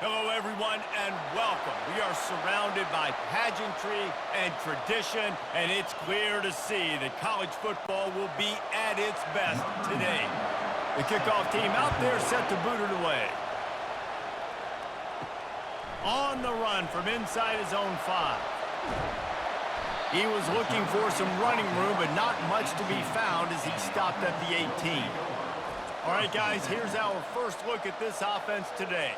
Hello, everyone, and welcome. We are surrounded by pageantry and tradition, and it's clear to see that college football will be at its best today. The kickoff team out there set to boot it away. On the run from inside his own 5. He was looking for some running room, but not much to be found as he stopped at the 18. All right, guys, here's our first look at this offense today.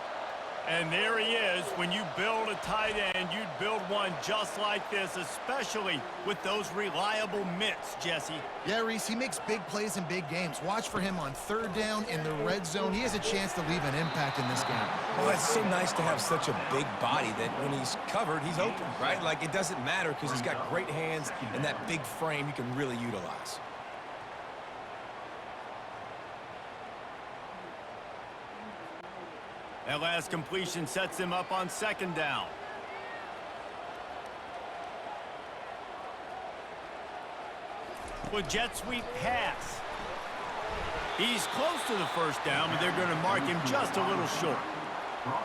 And there he is. When you build a tight end, you'd build one just like this, especially with those reliable mitts, Jesse. Yeah, Reese, he makes big plays in big games. Watch for him on third down in the red zone. He has a chance to leave an impact in this game. Oh, it's so nice to have such a big body that when he's covered, he's open, right? Like, it doesn't matter because he's got great hands and that big frame he can really utilize. That last completion sets him up on second down. With jet sweep pass. He's close to the first down, but they're going to mark him just a little short.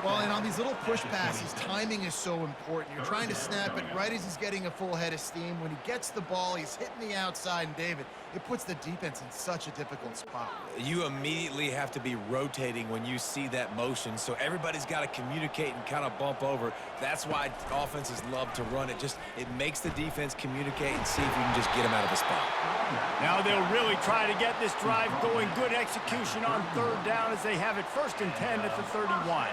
Well, and on these little push passes, timing is so important. You're trying to snap it right as he's getting a full head of steam. When he gets the ball, he's hitting the outside, and David, it puts the defense in such a difficult spot. You immediately have to be rotating when you see that motion, so everybody's got to communicate and kind of bump over. That's why offenses love to run it. It makes the defense communicate and see if you can just get him out of a spot. Now they'll really try to get this drive going. Good execution on third down as they have it 1st and 10 at the 31.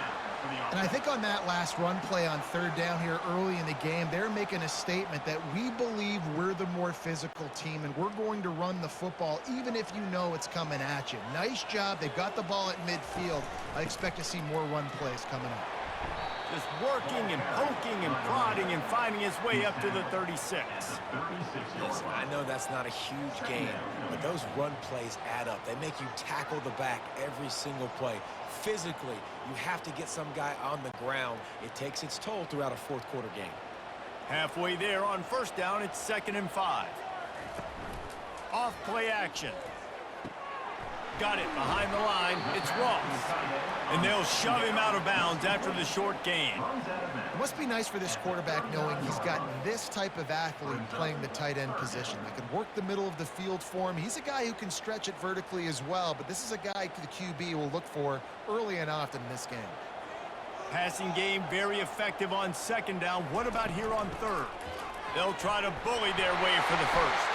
And I think on that last run play on third down here early in the game, they're making a statement that we believe we're the more physical team and we're going to run the football even if you know it's coming at you. Nice job. They've got the ball at midfield. I expect to see more run plays coming up. Just working and poking and prodding and finding his way up to the 36. Listen, I know that's not a huge game, but those run plays add up. They make you tackle the back every single play. Physically, you have to get some guy on the ground. It takes its toll throughout a fourth quarter game. Halfway there on first down, it's 2nd and 5. Off play action. Got it behind the line. It's Ross. And they'll shove him out of bounds after the short gain. It must be nice for this quarterback knowing he's got this type of athlete playing the tight end position that can work the middle of the field for him. He's a guy who can stretch it vertically as well, but this is a guy the QB will look for early and often in this game. Passing game very effective on 2nd down. What about here on 3rd? They'll try to bully their way for the 1st.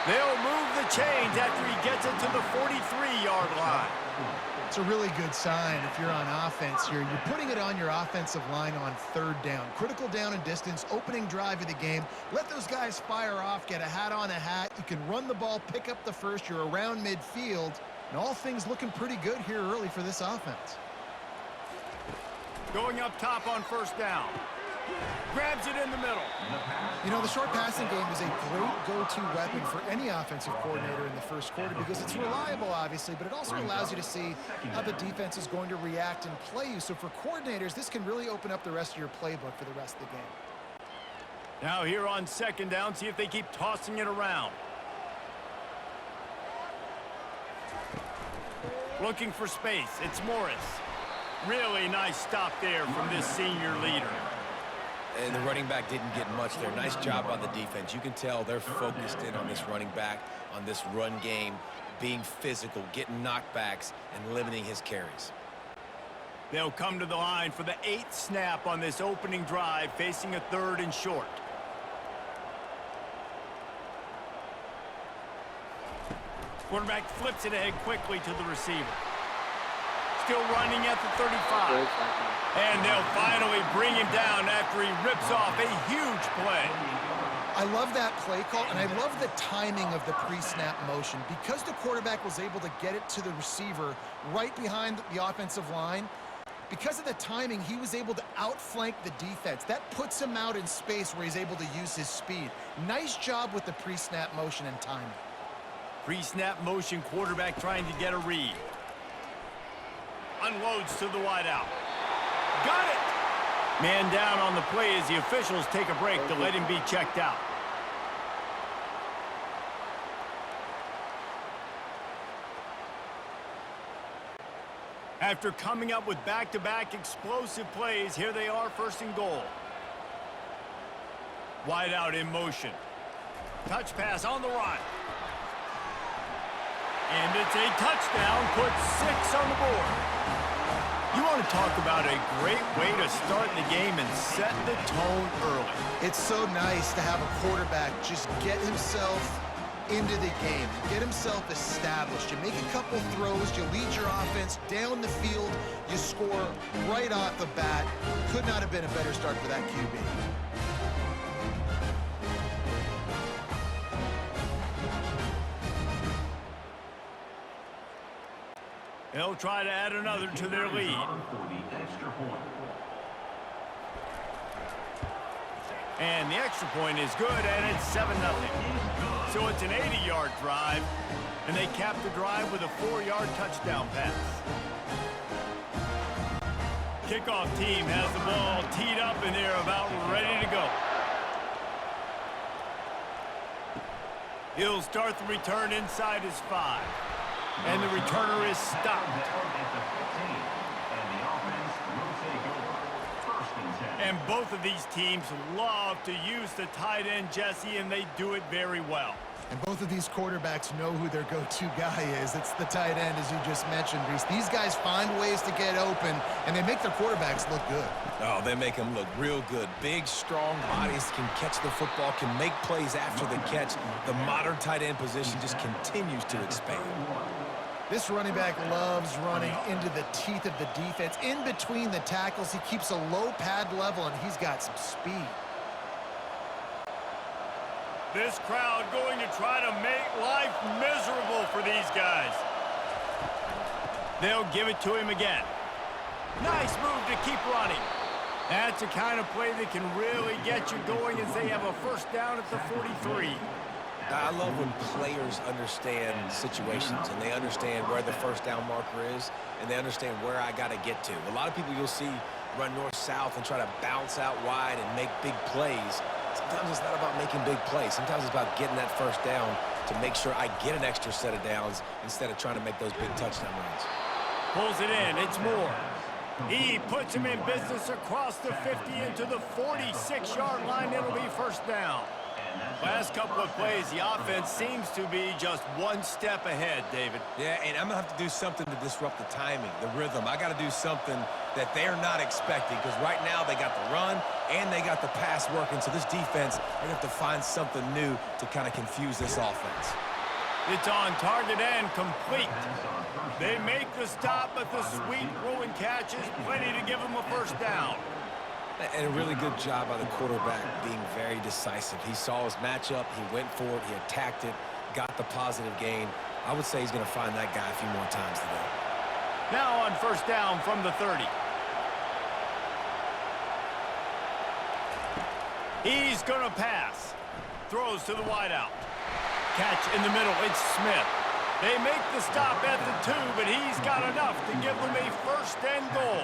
They'll move the chains after he gets it to the 43-yard line. It's a really good sign if you're on offense here. You're putting it on your offensive line on 3rd down. Critical down and distance, opening drive of the game. Let those guys fire off, get a hat on a hat. You can run the ball, pick up the first. You're around midfield. And all things looking pretty good here early for this offense. Going up top on 1st down. Grabs it in the middle. You know, the short passing game is a great go-to weapon for any offensive coordinator in the first quarter because it's reliable, obviously, but it also allows you to see how the defense is going to react and play you. So for coordinators, this can really open up the rest of your playbook for the rest of the game. Now here on 2nd down, see if they keep tossing it around. Looking for space. It's Morris. Really nice stop there from this senior leader. And the running back didn't get much there. Nice job on the defense. You can tell they're focused in on this running back, on this run game, being physical, getting knockbacks, and limiting his carries. They'll come to the line for the 8th snap on this opening drive, facing a 3rd and short. Quarterback flips it ahead quickly to the receiver. Still running at the 35. And they'll finally bring him down after he rips off a huge play. I love that play call, and I love the timing of the pre-snap motion. Because the quarterback was able to get it to the receiver right behind the offensive line, because of the timing, he was able to outflank the defense. That puts him out in space where he's able to use his speed. Nice job with the pre-snap motion and timing. Pre-snap motion, quarterback trying to get a read. Unloads to the wideout. Got it! Man down on the play as the officials take a break to let him be checked out. After coming up with back-to-back explosive plays, here they are, first and goal. Wide out in motion. Touch pass on the run. And it's a touchdown, puts 6 on the board. You want to talk about a great way to start the game and set the tone early. It's so nice to have a quarterback just get himself into the game, get himself established. You make a couple throws, you lead your offense down the field, you score right off the bat. Could not have been a better start for that QB. They'll try to add another to their lead. And the extra point is good, and it's 7-0. So it's an 80-yard drive, and they cap the drive with a 4-yard touchdown pass. Kickoff team has the ball teed up, and they're about ready to go. He'll start the return inside his 5. And the returner is stopped. And both of these teams love to use the tight end, Jesse, and they do it very well. And both of these quarterbacks know who their go-to guy is. It's the tight end, as you just mentioned, Reese. These guys find ways to get open, and they make their quarterbacks look good. Oh, they make them look real good. Big, strong bodies can catch the football, can make plays after the catch. The modern tight end position just continues to expand. This running back loves running into the teeth of the defense. In between the tackles, he keeps a low pad level, and he's got some speed. This crowd going to try to make life miserable for these guys. They'll give it to him again. Nice move to keep running. That's the kind of play that can really get you going as they have a first down at the 43. I love when players understand situations and they understand where the first down marker is and they understand where I got to get to. A lot of people you'll see run north-south and try to bounce out wide and make big plays. Sometimes it's not about making big plays. Sometimes it's about getting that first down to make sure I get an extra set of downs instead of trying to make those big touchdown runs. Pulls it in. It's Moore. He puts him in business across the 50 into the 46-yard line. It'll be first down. Last couple of plays, the offense seems to be just one step ahead, David. Yeah, and I'm going to have to do something to disrupt the timing, the rhythm. I got to do something that they're not expecting because right now they got the run and they got the pass working. So this defense, they're going to have to find something new to kind of confuse this offense. It's on target and complete. They make the stop, but the sweet throwing catch is plenty to give them a first down. And a really good job by the quarterback being very decisive. He saw his matchup, he went for it, he attacked it, got the positive gain. I would say he's going to find that guy a few more times today. Now on first down from the 30. He's going to pass. Throws to the wideout. Catch in the middle, it's Smith. They make the stop at the 2, but he's got enough to give them a first and goal.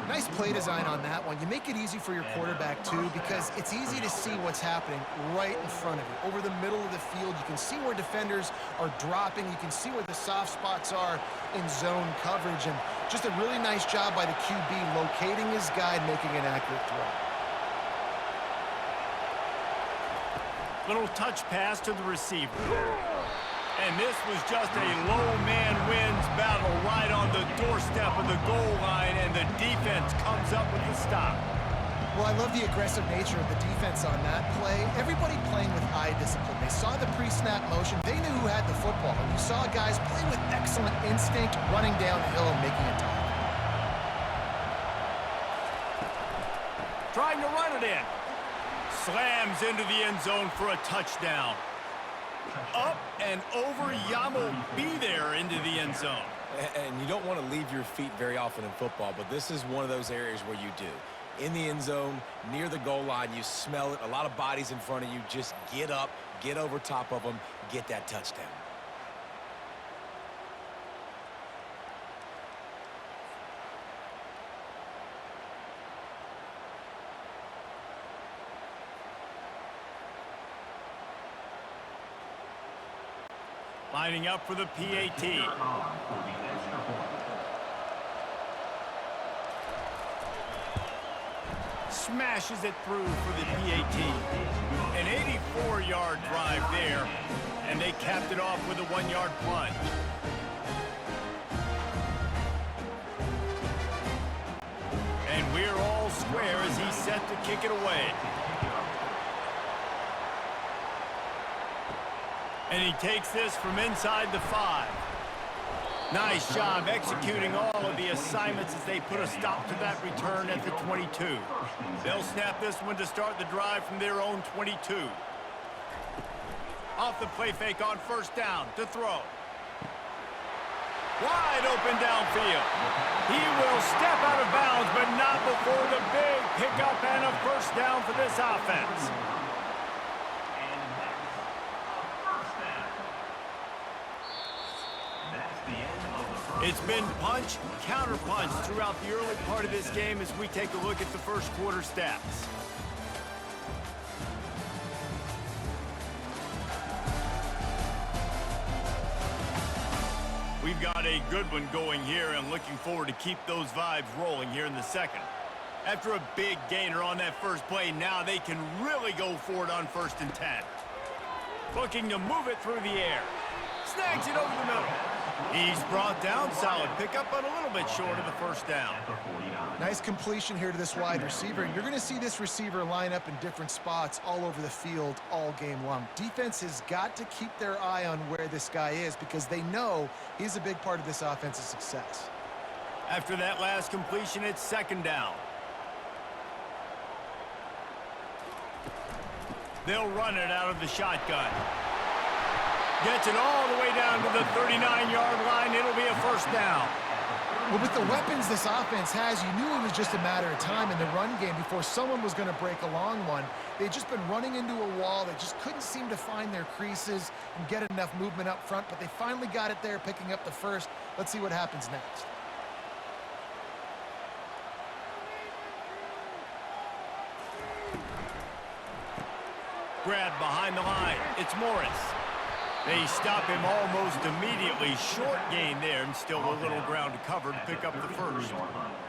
Nice play design on that one. You make it easy for your quarterback, too, because it's easy to see what's happening right in front of you. Over the middle of the field, you can see where defenders are dropping. You can see where the soft spots are in zone coverage. And just a really nice job by the QB locating his guy and making an accurate throw. Little touch pass to the receiver. And this was just a low man wins battle right on the doorstep of the goal line, and the defense comes up with the stop. Well, I love the aggressive nature of the defense on that play. Everybody playing with eye discipline. They saw the pre-snap motion. They knew who had the football. And you saw guys play with excellent instinct, running downhill and making a tackle. Trying to run it in. Slams into the end zone for a touchdown. Up and over, Yamo be there into the end zone. And you don't want to leave your feet very often in football, but this is one of those areas where you do. In the end zone, near the goal line, you smell it. A lot of bodies in front of you. Just get up, get over top of them, get that touchdown. Lining up for the PAT. Smashes it through for the PAT. An 84-yard drive there, and they capped it off with a 1-yard plunge. And we're all square as he's set to kick it away. And he takes this from inside the 5. Nice job executing all of the assignments as they put a stop to that return at the 22. They'll snap this one to start the drive from their own 22. Off the play fake on first down to throw. Wide open downfield. He will step out of bounds, but not before the big pickup and a first down for this offense. It's been punch, counter punch throughout the early part of this game as we take a look at the first quarter stats. We've got a good one going here and looking forward to keep those vibes rolling here in the second. After a big gainer on that first play, now they can really go for it on 1st and 10. Looking to move it through the air. Snags it over the middle. He's brought down, solid pickup, but a little bit short of the first down. Nice completion here to this wide receiver. You're going to see this receiver line up in different spots all over the field all game long. Defense has got to keep their eye on where this guy is because they know he's a big part of this offense's success. After that last completion, it's 2nd down. They'll run it out of the shotgun. Gets it all the way down to the 39-yard line. It'll be a first down. Well, with the weapons this offense has, you knew it was just a matter of time in the run game before someone was going to break a long one. They'd just been running into a wall. They just couldn't seem to find their creases and get enough movement up front, but they finally got it there, picking up the first. Let's see what happens next. Grab behind the line. It's Morris. They stop him almost immediately. Short gain there, and still a little ground to cover to pick up the first.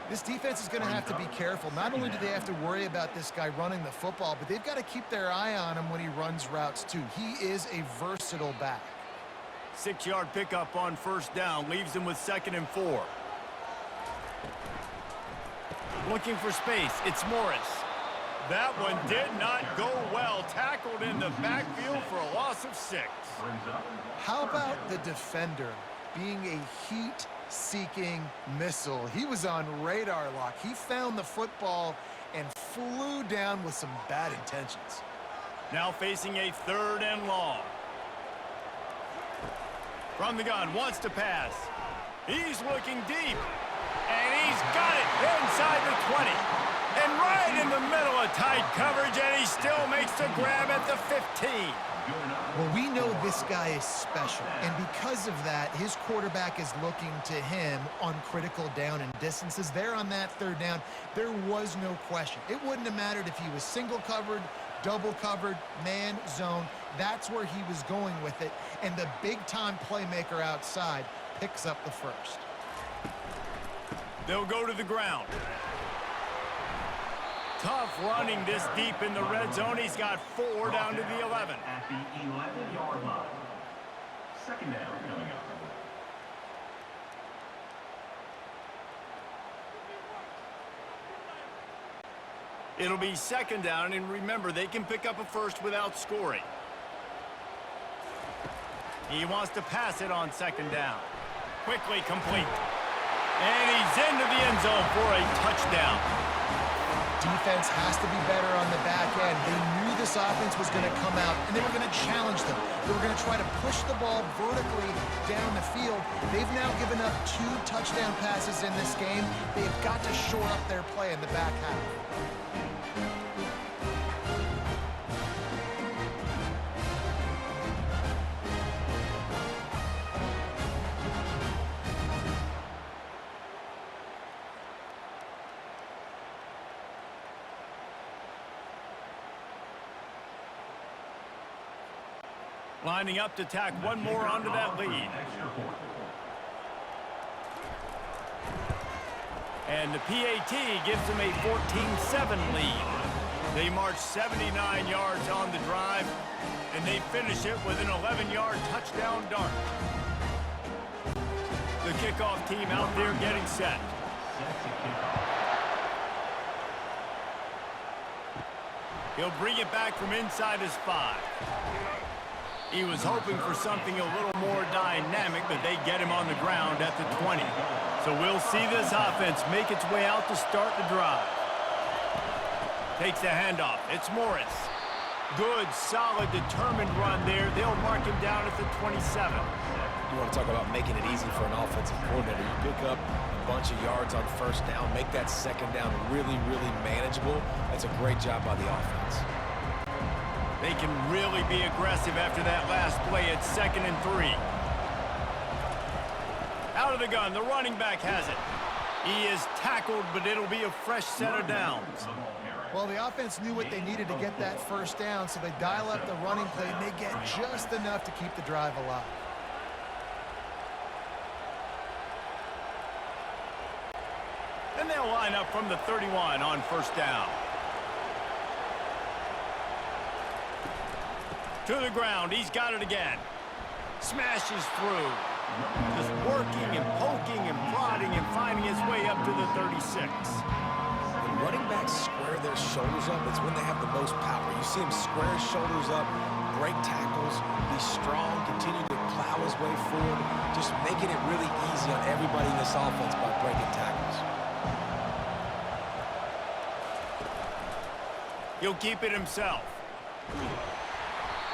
This defense is going to have to be careful. Not only do they have to worry about this guy running the football, but they've got to keep their eye on him when he runs routes too. He is a versatile back. 6-yard pickup on first down leaves him with 2nd and 4. Looking for space. It's Morris. That one did not go well. Tackled in the backfield for a loss of 6. How about the defender being a heat-seeking missile? He was on radar lock. He found the football and flew down with some bad intentions. Now facing a 3rd and long. From the gun, wants to pass. He's looking deep. And he's got it inside the 20. And right in the middle of tight coverage, and he still makes the grab at the 15. Well, we know this guy is special, and because of that, his quarterback is looking to him on critical down and distances. There on that 3rd down, there was no question. It wouldn't have mattered if he was single covered, double covered, man, zone. That's where he was going with it, and the big-time playmaker outside picks up the first. They'll go to the ground. Tough running this deep in the red zone. He's got 4 down to the 11. At the 11-yard line. 2nd down coming up. It'll be 2nd down, and remember, they can pick up a first without scoring. He wants to pass it on 2nd down. Quickly complete. And he's into the end zone for a touchdown. Defense has to be better on the back end. They knew this offense was going to come out, and they were going to challenge them. They were going to try to push the ball vertically down the field. They've now given up 2 touchdown passes in this game. They've got to shore up their play in the back half. Lining up to tack one more onto that lead. And the PAT gives them a 14-7 lead. They march 79 yards on the drive, and they finish it with an 11-yard touchdown dart. The kickoff team out there getting set. He'll bring it back from inside his 5. He was hoping for something a little more dynamic, but they get him on the ground at the 20. So we'll see this offense make its way out to start the drive. Takes the handoff. It's Morris. Good, solid, determined run there. They'll mark him down at the 27. You want to talk about making it easy for an offensive coordinator. You pick up a bunch of yards on first down, make that second down really, really manageable. That's a great job by the offense. They can really be aggressive after that last play at 2nd and 3. Out of the gun, the running back has it. He is tackled, but it'll be a fresh set of downs. Well, the offense knew what they needed to get that first down, so they dial up the running play, and they get just enough to keep the drive alive. And they'll line up from the 31 on first down. To the ground, he's got it again. Smashes through. Just working and poking and prodding and finding his way up to the 36. When running backs square their shoulders up, it's when they have the most power. You see him square his shoulders up, break tackles, be strong, continue to plow his way forward, just making it really easy on everybody in this offense by breaking tackles. He'll keep it himself.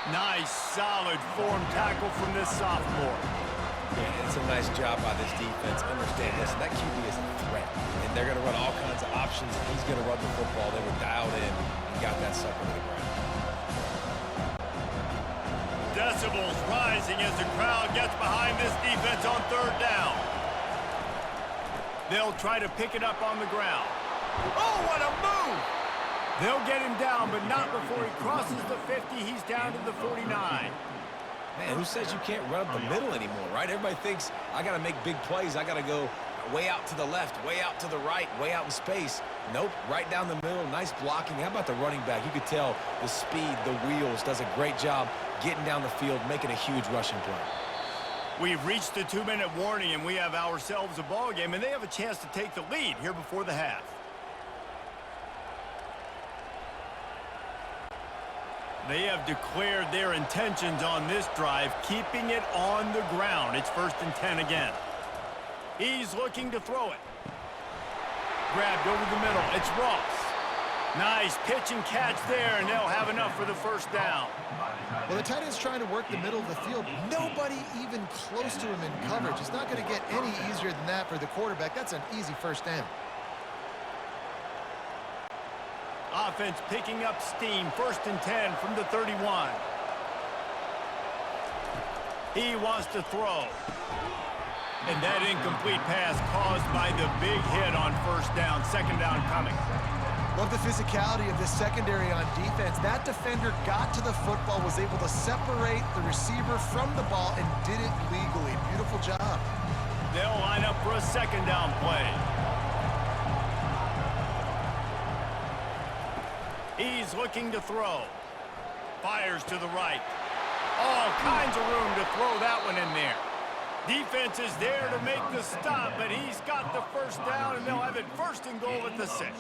Nice, solid form tackle from this sophomore. Yeah, it's a nice job by this defense. Understand this, that QB is a threat. And they're going to run all kinds of options. He's going to run the football. They were dialed in and got that sucker to the ground. Decibels rising as the crowd gets behind this defense on 3rd down. They'll try to pick it up on the ground. Oh, what a move! They'll get him down, but not before he crosses the 50. He's down to the 49. Man, who says you can't run up the middle anymore, right? Everybody thinks, I got to make big plays. I got to go way out to the left, way out to the right, way out in space. Nope, right down the middle. Nice blocking. How about the running back? You could tell the speed, the wheels, does a great job getting down the field, making a huge rushing play. We've reached the 2-minute warning, and we have ourselves a ball game, and they have a chance to take the lead here before the half. They have declared their intentions on this drive, keeping it on the ground. It's 1st and 10 again. He's looking to throw it. Grabbed over the middle. It's Ross. Nice pitch and catch there, and they'll have enough for the first down. Well, the tight end's trying to work the middle of the field. Nobody even close to him in coverage. It's not going to get any easier than that for the quarterback. That's an easy first down. Offense picking up steam. 1st and 10 from the 31. He wants to throw. And that incomplete pass caused by the big hit on first down. 2nd down coming. Love the physicality of this secondary on defense. That defender got to the football, was able to separate the receiver from the ball, and did it legally. Beautiful job. They'll line up for a 2nd down play. He's looking to throw. Fires to the right. All kinds of room to throw that one in there. Defense is there to make the stop, but he's got the first down, and they'll have it 1st and goal at the 6.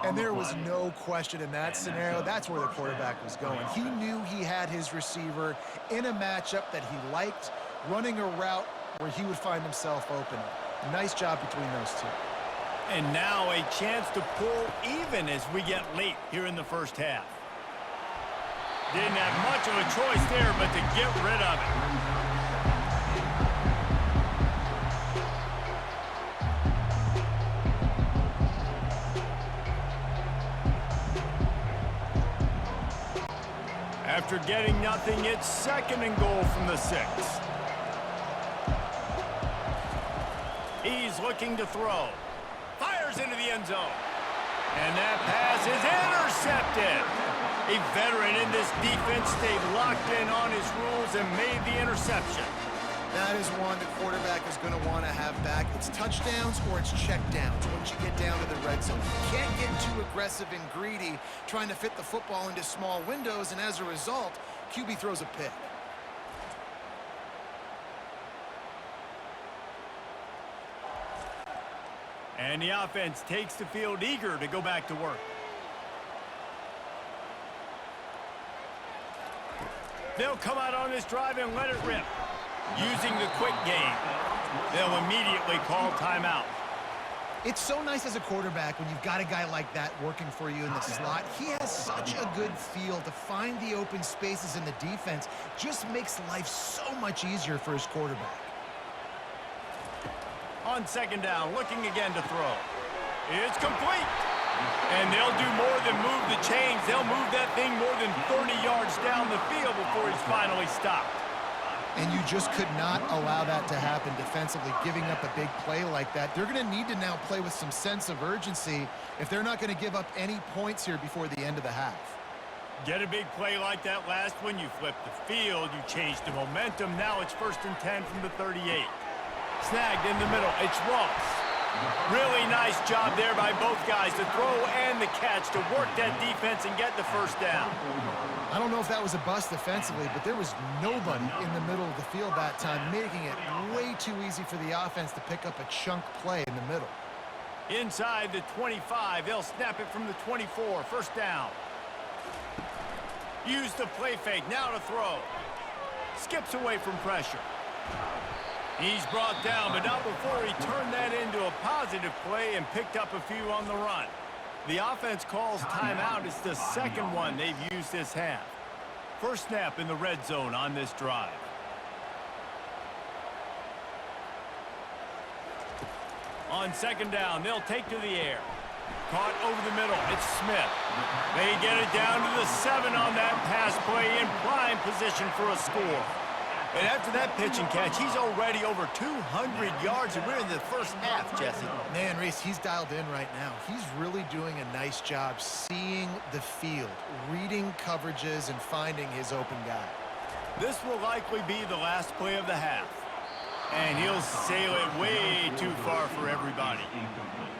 And there was no question in that scenario. That's where the quarterback was going. He knew he had his receiver in a matchup that he liked, running a route where he would find himself open. Nice job between those two. And now a chance to pull even as we get late here in the first half. Didn't have much of a choice there, but to get rid of it. After getting nothing, it's 2nd and goal from the 6. He's looking to throw. Fires into the end zone. And that pass is intercepted. A veteran in this defense stayed locked in on his rules and made the interception. That is one the quarterback is going to want to have back. It's touchdowns or it's checkdowns once you get down to the red zone. You can't get too aggressive and greedy trying to fit the football into small windows, and as a result, QB throws a pick. And the offense takes the field eager to go back to work. They'll come out on this drive and let it rip. Using the quick game, they'll immediately call timeout. It's so nice as a quarterback when you've got a guy like that working for you in the slot. He has such a good feel to find the open spaces in the defense. Just makes life so much easier for his quarterback. On second down, looking again to throw. It's complete. And they'll do more than move the chains. They'll move that thing more than 30 yards down the field before he's finally stopped. And you just could not allow that to happen defensively, giving up a big play like that. They're going to need to now play with some sense of urgency if they're not going to give up any points here before the end of the half. Get a big play like that last one, you flip the field, you change the momentum. Now it's 1st and 10 from the 38. Snagged in the middle, it's Ross. Really nice job there by both guys, the throw and the catch to work that defense and get the first down. I don't know if that was a bust defensively, but there was nobody in the middle of the field that time, making it way too easy for the offense to pick up a chunk play in the middle. Inside the 25, they'll snap it from the 24, 1st down. Use the play fake, now to throw. Skips away from pressure. He's brought down, but not before he turned that into a positive play and picked up a few on the run. The offense calls timeout. It's the second one they've used this half. First snap in the red zone on this drive. On second down, they'll take to the air. Caught over the middle. It's Smith. They get it down to the 7 on that pass play in prime position for a score. And after that pitch and catch, he's already over 200 yards, and we're in the first half, Jesse. Man, Reese, he's dialed in right now. He's really doing a nice job seeing the field, reading coverages, and finding his open guy. This will likely be the last play of the half. And he'll sail it way too far for everybody.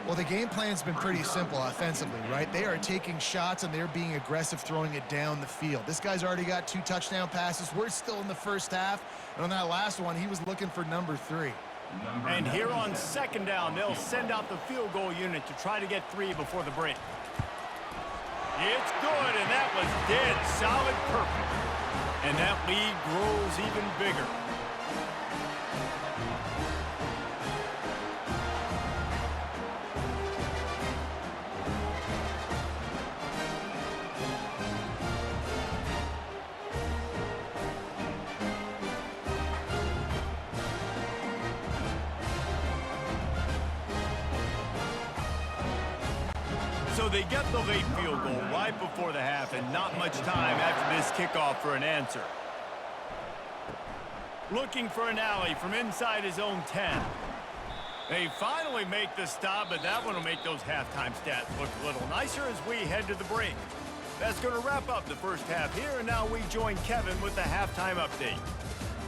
Well, the game plan's been pretty simple offensively, right? They are taking shots, and they're being aggressive throwing it down the field. This guy's already got 2 touchdown passes. We're still in the first half. And on that last one, he was looking for number 3. And here on second down, they'll send out the field goal unit to try to get 3 before the break. It's good, and that was dead solid perfect. And that lead grows even bigger. So they get the late field goal right before the half, and not much time after this kickoff for an answer. Looking for an alley from inside his own 10. They finally make the stop, but that one will make those halftime stats look a little nicer as we head to the break. That's going to wrap up the first half here, and now we join Kevin with the halftime update.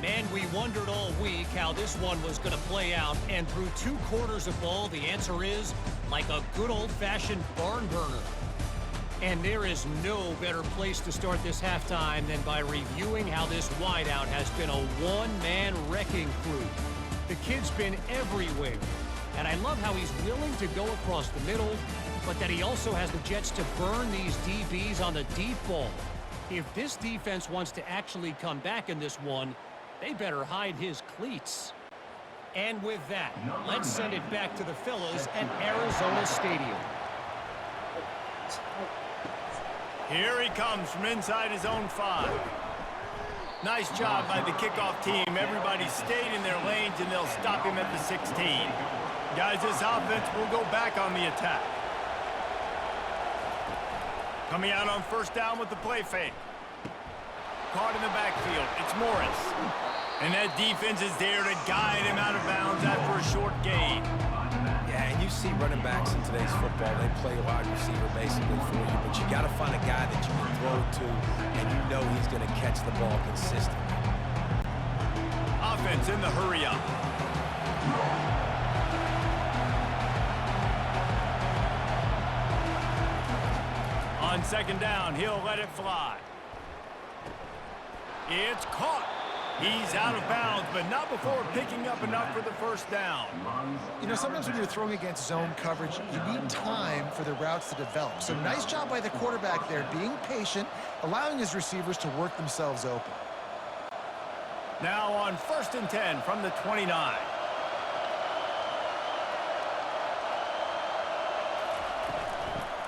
Man, we wondered all week how this one was going to play out, and through 2 quarters of ball, the answer is like a good old-fashioned barn burner. And there is no better place to start this halftime than by reviewing how this wideout has been a one-man wrecking crew. The kid's been everywhere, and I love how he's willing to go across the middle, but that he also has the jets to burn these DBs on the deep ball. If this defense wants to actually come back in this one, they better hide his cleats. And with that, let's send it back to the fellas at Arizona Stadium. Here he comes from inside his own 5. Nice job by the kickoff team. Everybody stayed in their lanes, and they'll stop him at the 16. Guys, this offense will go back on the attack. Coming out on first down with the play fake. Caught in the backfield. It's Morris. And that defense is there to guide him out of bounds after a short gain. Yeah, and you see running backs in today's football, they play wide receiver basically for you, but you got to find a guy that you can throw to, and you know he's going to catch the ball consistently. defense in the hurry-up. On second down, he'll let it fly. It's caught. He's out of bounds, but not before picking up enough for the first down. You know, sometimes when you're throwing against zone coverage, you need time for the routes to develop. So nice job by the quarterback there, being patient, allowing his receivers to work themselves open. Now on 1st and 10 from the 29.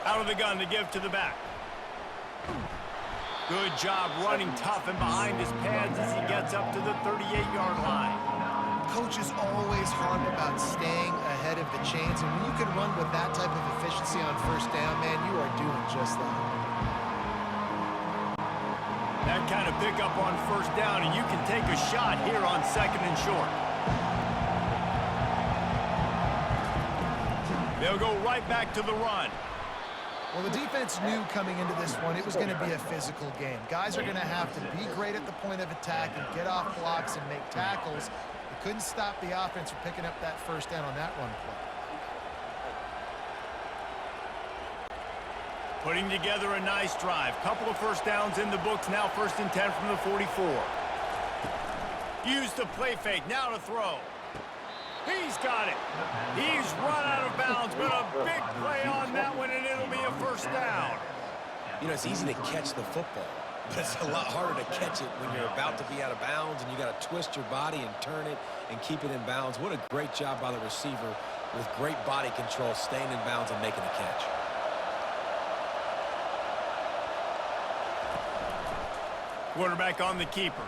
Out of the gun to give to the back. Good job running tough and behind his pads as he gets up to the 38-yard line. Coaches always harp about staying ahead of the chains, and when you can run with that type of efficiency on first down, man, you are doing just that. That kind of pickup on first down, and you can take a shot here on 2nd and short. They'll go right back to the run. Well, the defense knew coming into this one it was going to be a physical game. Guys are going to have to be great at the point of attack and get off blocks and make tackles. They couldn't stop the offense from picking up that first down on that run play. Putting together a nice drive. Couple of first downs in the books. Now 1st and 10 from the 44. Use the play fake. Now to throw. He's got it. He's run out of bounds, but a big play on that one, and it'll be a first down. You know, it's easy to catch the football, but it's a lot harder to catch it when you're about to be out of bounds and you got to twist your body and turn it and keep it in bounds. What a great job by the receiver with great body control, staying in bounds and making the catch. Quarterback on the keeper.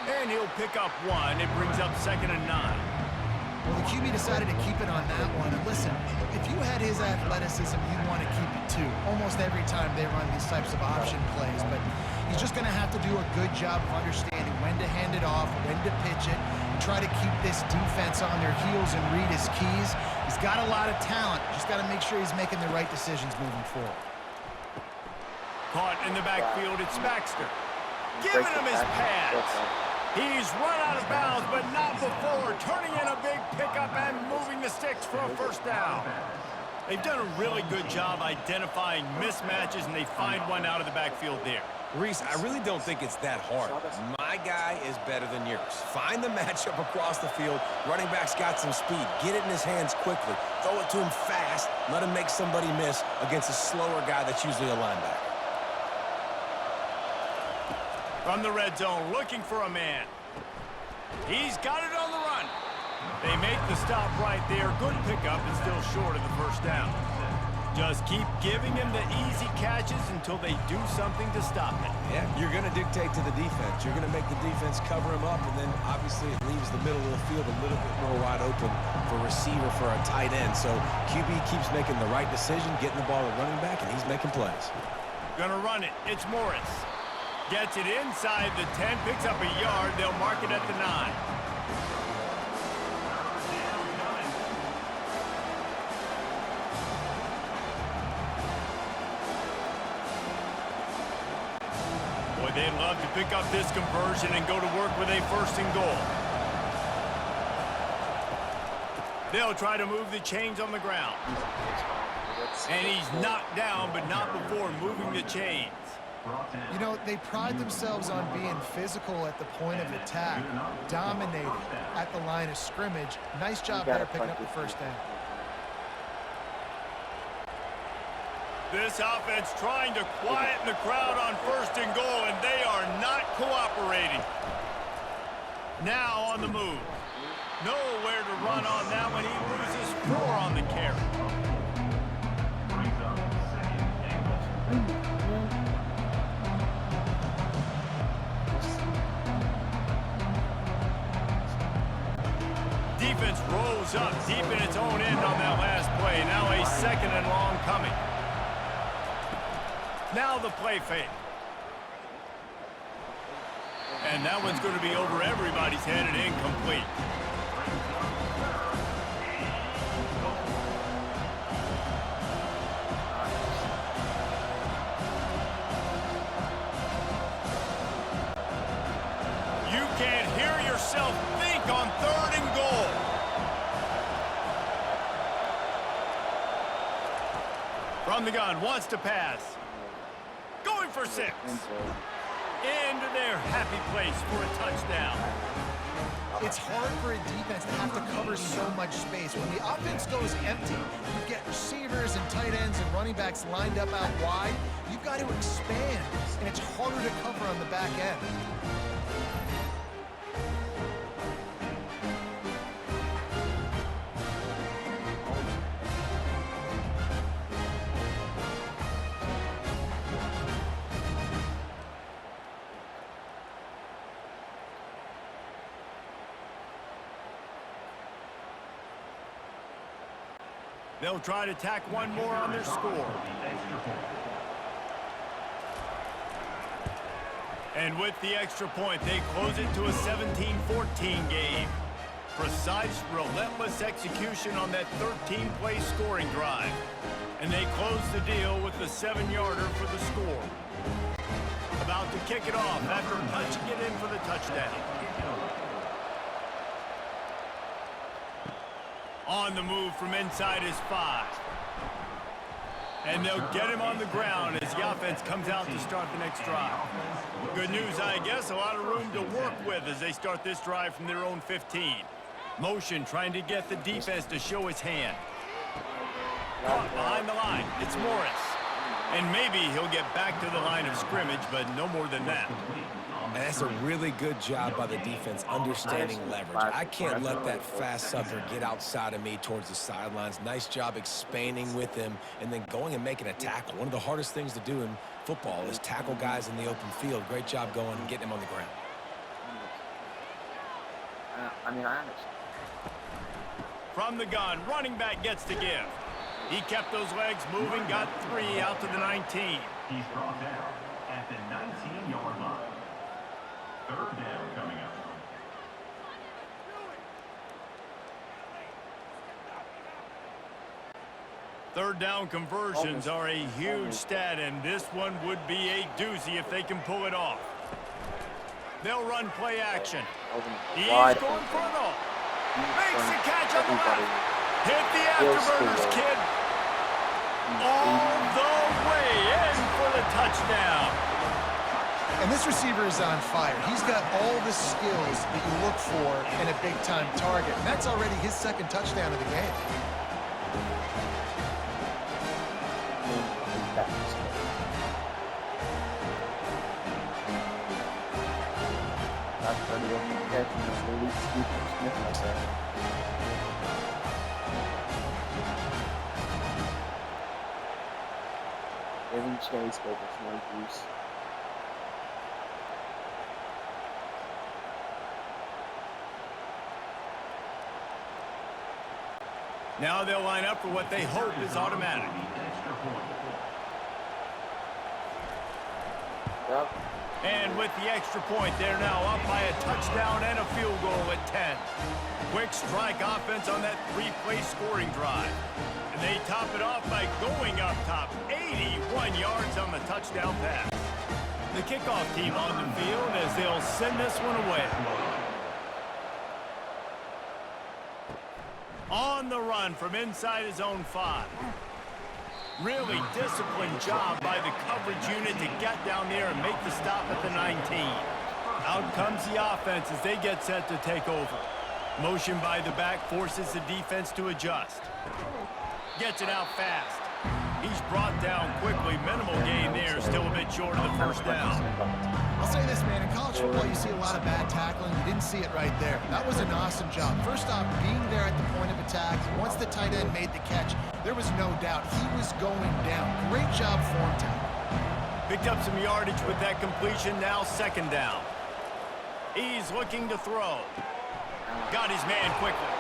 And he'll pick up one. It brings up 2nd and 9. Well, the QB decided to keep it on that one. And listen, if you had his athleticism, you'd want to keep it too. Almost every time they run these types of option plays. But he's just going to have to do a good job of understanding when to hand it off, when to pitch it, and try to keep this defense on their heels and read his keys. He's got a lot of talent. Just got to make sure he's making the right decisions moving forward. Caught in the backfield, it's Baxter. Giving him his pads. He's run out of bounds, but not before. Turning in a big pickup and moving the sticks for a first down. They've done a really good job identifying mismatches, and they find one out of the backfield there. Reese, I really don't think it's that hard. My guy is better than yours. Find the matchup across the field. Running back's got some speed. Get it in his hands quickly. Throw it to him fast. Let him make somebody miss against a slower guy that's usually a linebacker. From the red zone, looking for a man. He's got it on the run. They make the stop right there. Good pickup and still short of the first down. Just keep giving him the easy catches until they do something to stop it. Yeah, you're going to dictate to the defense. You're going to make the defense cover him up, and then obviously it leaves the middle of the field a little bit more wide open for receiver for a tight end. So QB keeps making the right decision, getting the ball to running back, and he's making plays. Gonna run it. It's Morris. Gets it inside the 10, picks up a yard. They'll mark it at the 9. Boy, they'd love to pick up this conversion and go to work with a 1st and goal. They'll try to move the chains on the ground. And he's knocked down, but not before moving the chains. You know, they pride themselves on being physical at the point of attack, dominating at the line of scrimmage. Nice job there picking up the first down. This offense trying to quieten the crowd on 1st and goal, and they are not cooperating. Now on the move. Nowhere to run on that one. He loses 4 on the carry. Defense rolls up deep in its own end on that last play. Now a 2nd and long coming. Now the play fake. And that one's going to be over everybody's head and incomplete. You can't hear himself think on 3rd and goal. From the gun, wants to pass. Going for 6. Into their happy place for a touchdown. It's hard for a defense to have to cover so much space. When the offense goes empty, you get receivers and tight ends and running backs lined up out wide. You've got to expand, and it's harder to cover on the back end. They'll try to tack one more on their score. And with the extra point, they close it to a 17-14 game. Precise, relentless execution on that 13-play scoring drive. And they close the deal with the 7-yarder for the score. About to kick it off after punching it in for the touchdown. On the move from inside his 5. And they'll get him on the ground as the offense comes out to start the next drive. Good news, I guess, a lot of room to work with as they start this drive from their own 15. Motion trying to get the defense to show his hand. Caught behind the line, it's Morris. And maybe he'll get back to the line of scrimmage, but no more than that. And that's a really good job by the defense understanding leverage. I can't let that fast sucker get outside of me towards the sidelines. Nice job expanding with him and then going and making a tackle. One of the hardest things to do in football is tackle guys in the open field. Great job going and getting him on the ground. I understand. From the gun, running back gets to give. He kept those legs moving, got 3 out to the 19. He's brought down at the 19-yard line. 3rd down coming up. Third down conversions are a huge stat, and this one would be a doozy if they can pull it off. They'll run play action. He's going for it all. Makes the catch on the left. Hit the afterburners, kid. All the way in for the touchdown. And this receiver is on fire. He's got all the skills that you look for in a big-time target. And that's already his 2nd touchdown of the game. Giving chase, but there's no use. Now they'll line up for what they hope is automatic. Yep. And with the extra point, they're now up by a touchdown and a field goal at 10. Quick strike offense on that 3-play scoring drive. And they top it off by going up top, 81 yards on the touchdown pass. The kickoff team on the field as they'll send this one away. On the run from inside his own 5. Really disciplined job by the coverage unit to get down there and make the stop at the 19. Out comes the offense as they get set to take over. Motion by the back forces the defense to adjust. Gets it out fast. He's brought down quickly. Minimal gain there, still a bit short of the first down. I'll say this, man. In college football, you see a lot of bad tackling. You didn't see it right there. That was an awesome job. First off, being there at the point of attack. Once the tight end made the catch, there was no doubt he was going down. Great job form tackle. Picked up some yardage with that completion. Now 2nd down. He's looking to throw. Got his man quickly.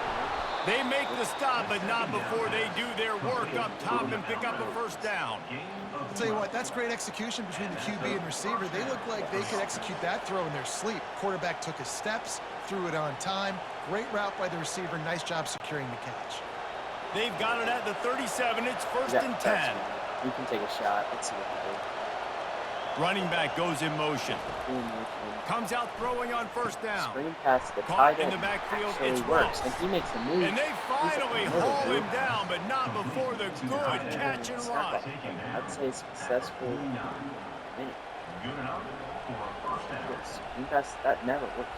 They make the stop, but not before they do their work up top and pick up a first down. I'll tell you what, that's great execution between the QB and receiver. They look like they could execute that throw in their sleep. Quarterback took his steps, threw it on time. Great route by the receiver. Nice job securing the catch. They've got it at the 37. It's 1st and 10. You can take a shot. Let's see what they do. Running back goes in motion. Screen motion. Comes out throwing on first down. Screen pass the Caught tight in end the backfield, actually it's works. Ross. And he makes a move. And they finally He's a haul him move. down, but not before the good catch and It's run. not like- I'd say successful minute. Good enough for a first down. Yes, screen pass, that never works.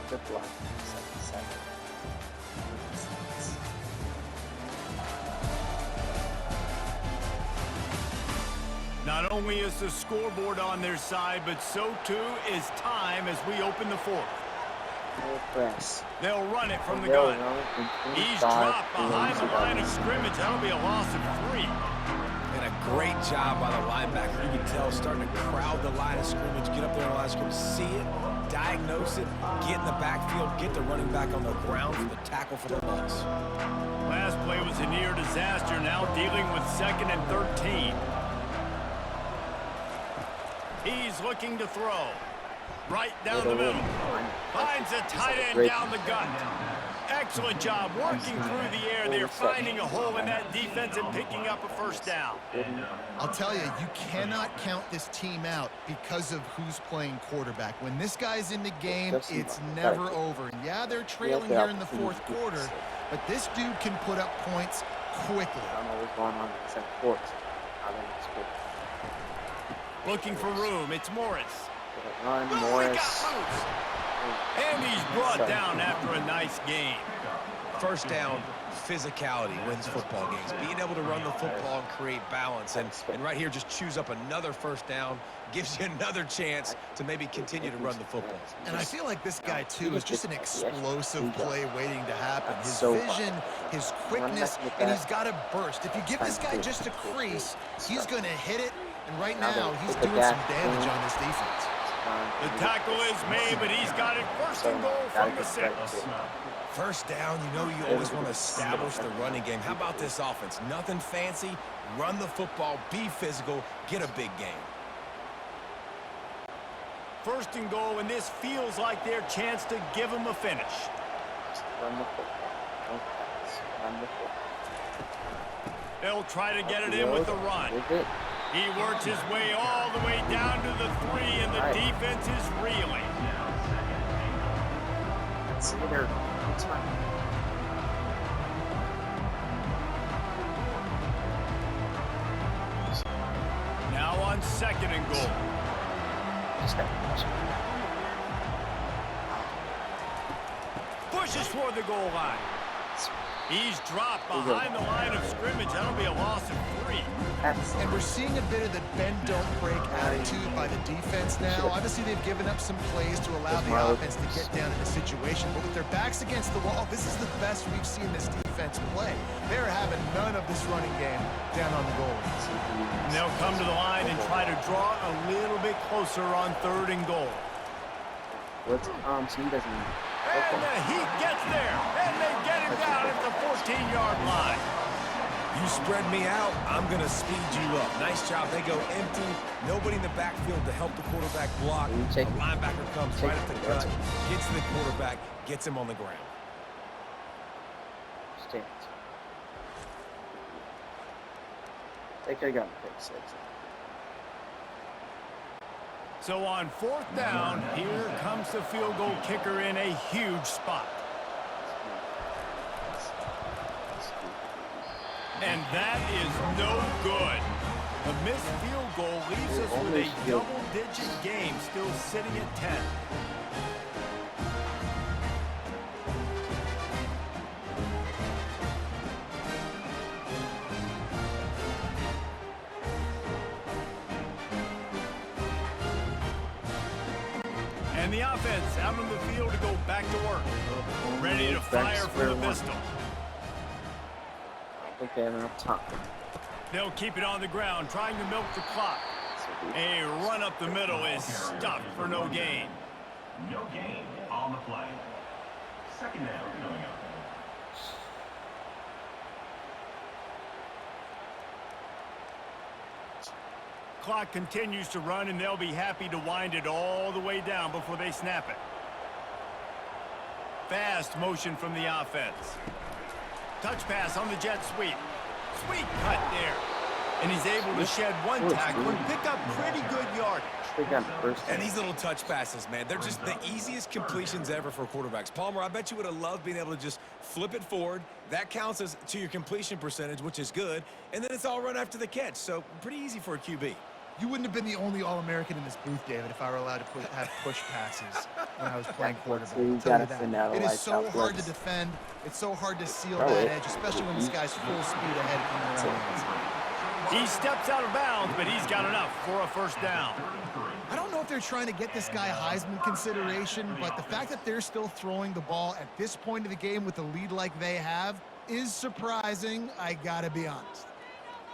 Good block. 7-7. Not only is the scoreboard on their side, but so too is time as we open the fourth. Full press. They'll run it from the They'll gun. run it in He's 25, dropped behind and the then line of scrimmage. That'll be a loss of 3. And a great job by the linebacker. You can tell, starting to crowd the line of scrimmage, get up there on the line of scrimmage, see it, diagnose it, get in the backfield, get the running back on the ground for the tackle for the loss. Last play was a near disaster, now dealing with 2nd and 13. He's looking to throw. Right down the middle. Finds a tight end down the gut. Excellent job working through the air. They're finding a hole in that defense and picking up a first down. I'll tell you, you cannot count this team out because of who's playing quarterback. When this guy's in the game, it's never over. And yeah, they're trailing here in the fourth quarter, but this dude can put up points quickly. I don't know what's going on in the second quarter. I think it's good. Looking for room. It's Morris. Run, Oh, he Morris. got loose. And he's brought down after a nice game. First down, physicality wins football games. Being able to run the football and create balance. And right here, just choose up another first down, gives you another chance to maybe continue to run the football. And I feel like this guy, too, is just an explosive play waiting to happen. His So vision, his quickness, and he's got a burst. If you give this guy just a crease, he's going to hit it. And right now, he's doing some damage on this defense. The tackle is made, but he's got it first and goal from the 6. First down, you know you always want to establish the running game. How about this offense? Nothing fancy. Run the football, be physical, get a big gain. First and goal, and this feels like their chance to give him a finish. Run the football. Don't pass. Run the football. They'll try to get it in with the run. With it. He works his way all the way down to the 3, and the defense is reeling. Let's see there. It's fine. Now on 2nd and goal. Just got to Pushes toward the goal line. He's dropped behind the line of scrimmage. That'll be a loss of 3. And we're seeing a bit of the bend-don't-break attitude by the defense now. Obviously, they've given up some plays to allow the offense to get down in a situation. But with their backs against the wall, this is the best we've seen this defense play. They're having none of this running game down on the goal line. And they'll come to the line and try to draw a little bit closer on 3rd and goal. Let's so he doesn't. And he gets there. And they get him down at the 14-yard line. You spread me out, I'm going to speed you up. Nice job. They go empty. Nobody in the backfield to help the quarterback block. The linebacker comes right at the gut, gets to the quarterback, gets him on the ground. Stand. They could have gotten pick 6. So on 4th down, here comes the field goal kicker in a huge spot. And that is no good. A missed field goal leaves us with a double-digit game, still sitting at 10. And the offense out on the field to go back to work. Ready to fire for the pistol. I think they have enough time. They'll keep it on the ground, trying to milk the clock. A run up the middle is stopped for no gain. No gain on the play. 2nd down coming up. Clock continues to run, and they'll be happy to wind it all the way down before they snap it. Fast motion from the offense. Touch pass on the jet sweep. Sweet cut there. And he's able to shed one tackle and pick up pretty good yardage. And these little touch passes, man, they're just the easiest completions ever for quarterbacks. Palmer, I bet you would have loved being able to just flip it forward. That counts as to your completion percentage, which is good. And then it's all run after the catch. So pretty easy for a QB. You wouldn't have been the only All-American in this booth, David, if I were allowed to have push passes when I was playing quarterback. So you I'll tell you gotta send out a that. It is lights so out hard to blitz. defend. It's so hard to seal Throw that it. edge, especially when this guy's full speed ahead from their own. He steps out of bounds, but he's got enough for a first down. I don't know if they're trying to get this guy Heisman consideration, but the fact that they're still throwing the ball at this point of the game with a lead like they have is surprising, I gotta be honest.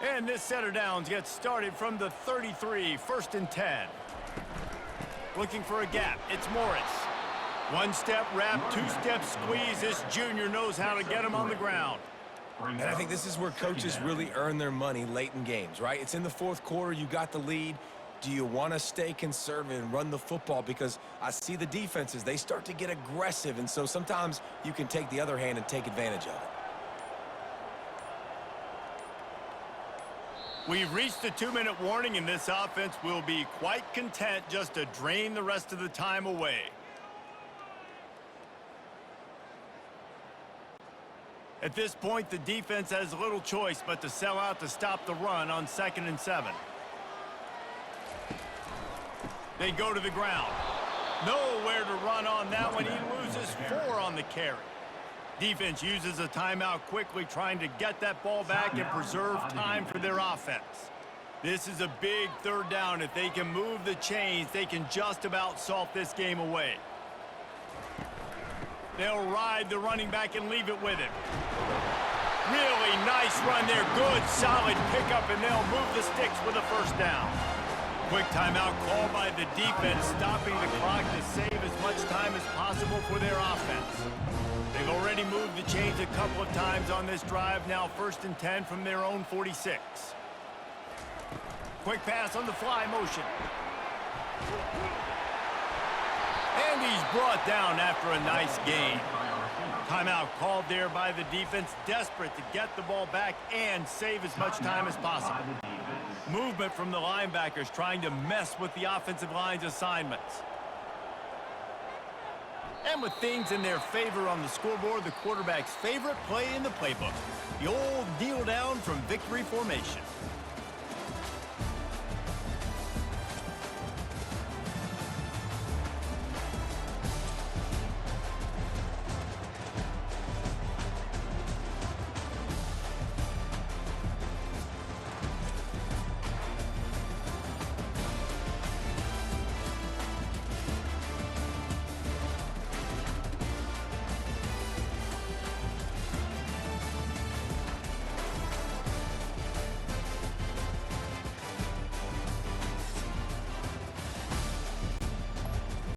And this set of downs gets started from the 33, 1st and 10. Looking for a gap, it's Morris. One step wrap, two step squeeze. This junior knows how to get him on the ground. And I think this is where coaches really earn their money late in games, right? It's in the fourth quarter, you got the lead. Do you want to stay conservative and run the football? Because I see the defenses, they start to get aggressive, and so sometimes you can take the other hand and take advantage of it. We've reached the 2-minute warning, and this offense will be quite content just to drain the rest of the time away. At this point, the defense has little choice but to sell out to stop the run on 2nd and 7. They go to the ground. Nowhere to run on that one. He loses 4 on the carry. Defense uses a timeout quickly, trying to get that ball back and preserve time for their offense. This is a big 3rd down. If they can move the chains, they can just about salt this game away. They'll ride the running back and leave it with him. Really nice run there. Good, solid pickup, and they'll move the sticks with a first down. Quick timeout called by the defense, stopping the clock to save as much time as possible for their offense. They've already moved the chains a couple of times on this drive. Now 1st and 10 from their own 46. Quick pass on the fly motion. And he's brought down after a nice gain. Timeout called there by the defense, desperate to get the ball back and save as much time as possible. Movement from the linebackers trying to mess with the offensive line's assignments. And with things in their favor on the scoreboard, the quarterback's favorite play in the playbook. The old kneel down from victory formation.